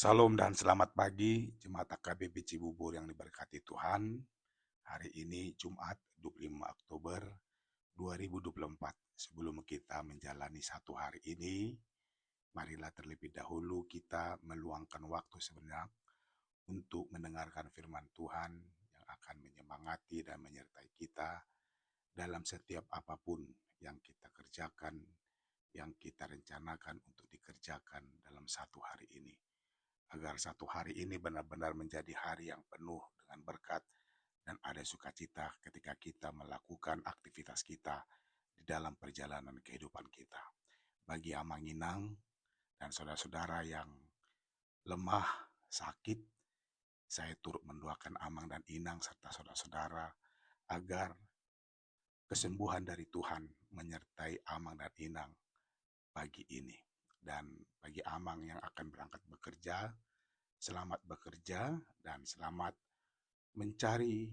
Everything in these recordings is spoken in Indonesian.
Salam dan selamat pagi, Jemaat AKBP Cibubur yang diberkati Tuhan. Hari ini Jumat 25 Oktober 2024. Sebelum kita menjalani satu hari ini, marilah terlebih dahulu kita meluangkan waktu sebentar untuk mendengarkan firman Tuhan yang akan menyemangati dan menyertai kita dalam setiap apapun yang kita kerjakan, yang kita rencanakan untuk dikerjakan dalam satu hari ini. Agar satu hari ini benar-benar menjadi hari yang penuh dengan berkat dan ada sukacita ketika kita melakukan aktivitas kita di dalam perjalanan kehidupan kita. Bagi Amang Inang dan saudara-saudara yang lemah, sakit, saya turut mendoakan Amang dan Inang serta saudara-saudara agar kesembuhan dari Tuhan menyertai Amang dan Inang pagi ini. Dan bagi Amang yang akan berangkat bekerja, selamat bekerja dan selamat mencari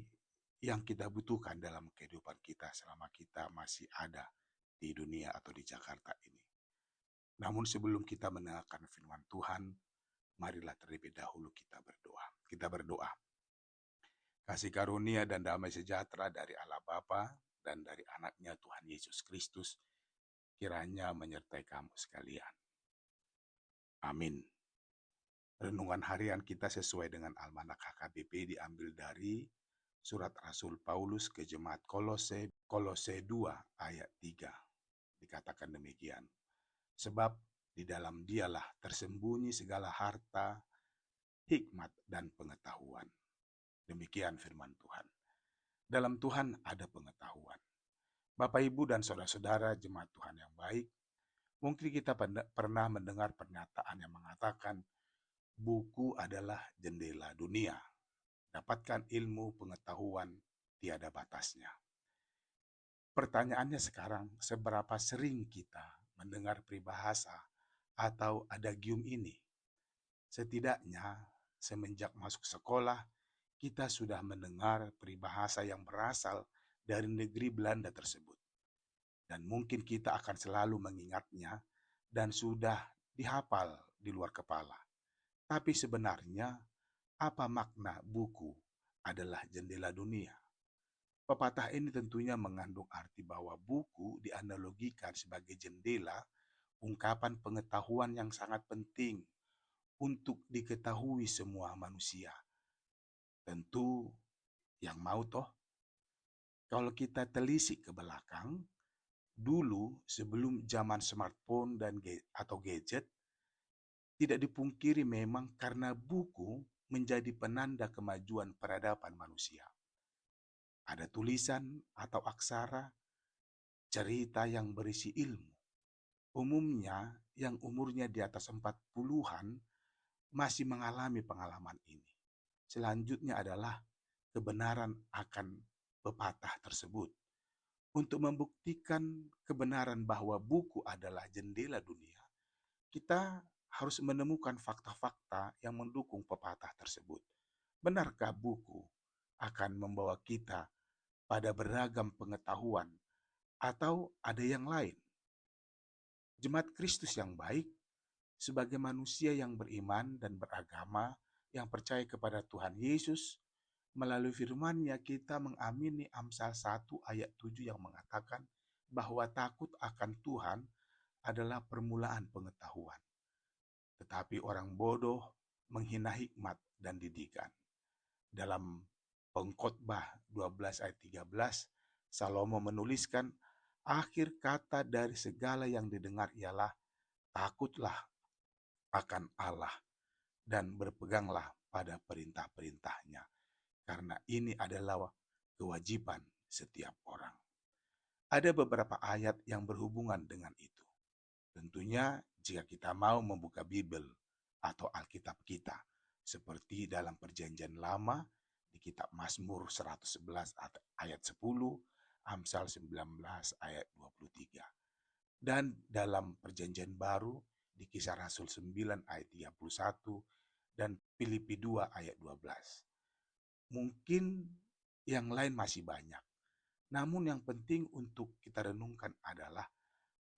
yang kita butuhkan dalam kehidupan kita selama kita masih ada di dunia atau di Jakarta ini. Namun sebelum kita mendengarkan firman Tuhan, marilah terlebih dahulu kita berdoa. Kita berdoa. Kasih karunia dan damai sejahtera dari Allah Bapa dan dari anaknya Tuhan Yesus Kristus kiranya menyertai kamu sekalian. Amin. Renungan harian kita sesuai dengan Almanak HKBP diambil dari Surat Rasul Paulus ke Jemaat Kolose 2 ayat 3. Dikatakan demikian. Sebab di dalam dialah tersembunyi segala harta, hikmat dan pengetahuan. Demikian firman Tuhan. Dalam Tuhan ada pengetahuan. Bapak, Ibu, dan saudara-saudara jemaat Tuhan yang baik, mungkin kita pernah mendengar pernyataan yang mengatakan buku adalah jendela dunia. Dapatkan ilmu pengetahuan tiada batasnya. Pertanyaannya sekarang, seberapa sering kita mendengar peribahasa atau adagium ini? Setidaknya semenjak masuk sekolah, kita sudah mendengar peribahasa yang berasal dari negeri Belanda tersebut. Dan mungkin kita akan selalu mengingatnya dan sudah dihafal di luar kepala. Tapi sebenarnya, apa makna buku adalah jendela dunia? Pepatah ini tentunya mengandung arti bahwa buku dianalogikan sebagai jendela, ungkapan pengetahuan yang sangat penting untuk diketahui semua manusia. Tentu yang mau toh, kalau kita telisik ke belakang, dulu sebelum zaman smartphone atau gadget, tidak dipungkiri memang karena buku menjadi penanda kemajuan peradaban manusia. Ada tulisan atau aksara, cerita yang berisi ilmu. Umumnya yang umurnya di atas 40-an masih mengalami pengalaman ini. Selanjutnya adalah kebenaran akan pepatah tersebut. Untuk membuktikan kebenaran bahwa buku adalah jendela dunia, kita harus menemukan fakta-fakta yang mendukung pepatah tersebut. Benarkah buku akan membawa kita pada beragam pengetahuan atau ada yang lain? Jemaat Kristus yang baik, sebagai manusia yang beriman dan beragama, yang percaya kepada Tuhan Yesus, melalui firman-Nya kita mengamini Amsal 1 ayat 7 yang mengatakan bahwa takut akan Tuhan adalah permulaan pengetahuan. Tetapi orang bodoh menghina hikmat dan didikan. Dalam Pengkhotbah 12 ayat 13, Salomo menuliskan, akhir kata dari segala yang didengar ialah takutlah akan Allah dan berpeganglah pada perintah-perintahnya. Karena ini adalah kewajiban setiap orang. Ada beberapa ayat yang berhubungan dengan itu. Tentunya jika kita mau membuka Bible atau Alkitab kita, seperti dalam Perjanjian Lama, di kitab Mazmur 111 ayat 10, Amsal 19 ayat 23. Dan dalam Perjanjian Baru, di Kisah Rasul 9 ayat 31, dan Filipi 2 ayat 12. Mungkin yang lain masih banyak. Namun yang penting untuk kita renungkan adalah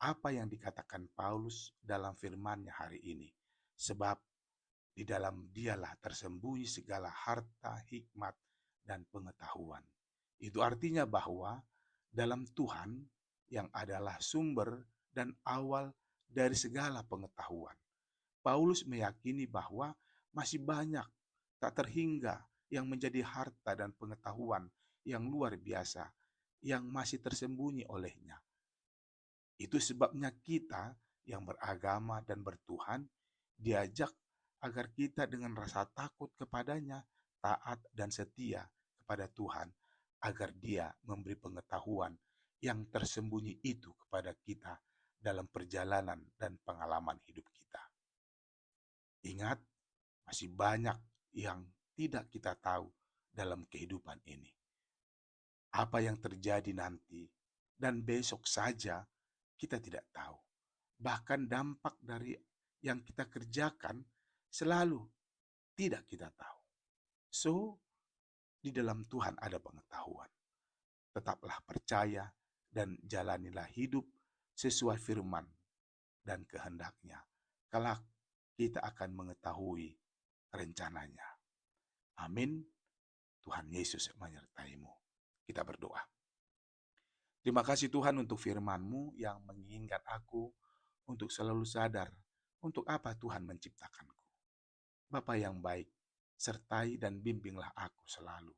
apa yang dikatakan Paulus dalam firman-Nya hari ini. Sebab Di dalam dialah tersembunyi segala harta, hikmat, dan pengetahuan. Itu artinya bahwa dalam Tuhan yang adalah sumber dan awal dari segala pengetahuan. Paulus meyakini bahwa masih banyak tak terhingga yang menjadi harta dan pengetahuan yang luar biasa yang masih tersembunyi olehnya. Itu sebabnya kita yang beragama dan bertuhan diajak agar kita dengan rasa takut kepadanya, taat dan setia kepada Tuhan, agar Dia memberi pengetahuan yang tersembunyi itu kepada kita dalam perjalanan dan pengalaman hidup kita. Ingat, masih banyak yang tidak kita tahu dalam kehidupan ini. Apa yang terjadi nanti dan besok saja kita tidak tahu. Bahkan dampak dari yang kita kerjakan selalu tidak kita tahu. So, di dalam Tuhan ada pengetahuan. Tetaplah percaya dan jalanilah hidup sesuai firman dan kehendaknya. Kelak kita akan mengetahui rencananya. Amin. Tuhan Yesus menyertai-mu. Kita berdoa. Terima kasih Tuhan untuk firman-Mu yang mengingat aku untuk selalu sadar untuk apa Tuhan menciptakanku. Bapa yang baik, sertai dan bimbinglah aku selalu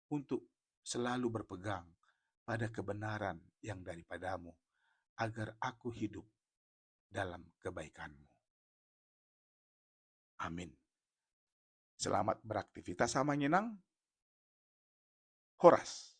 untuk selalu berpegang pada kebenaran yang daripada-Mu, agar aku hidup dalam kebaikan-Mu. Amin. Selamat beraktivitas sama nyenang. Horas.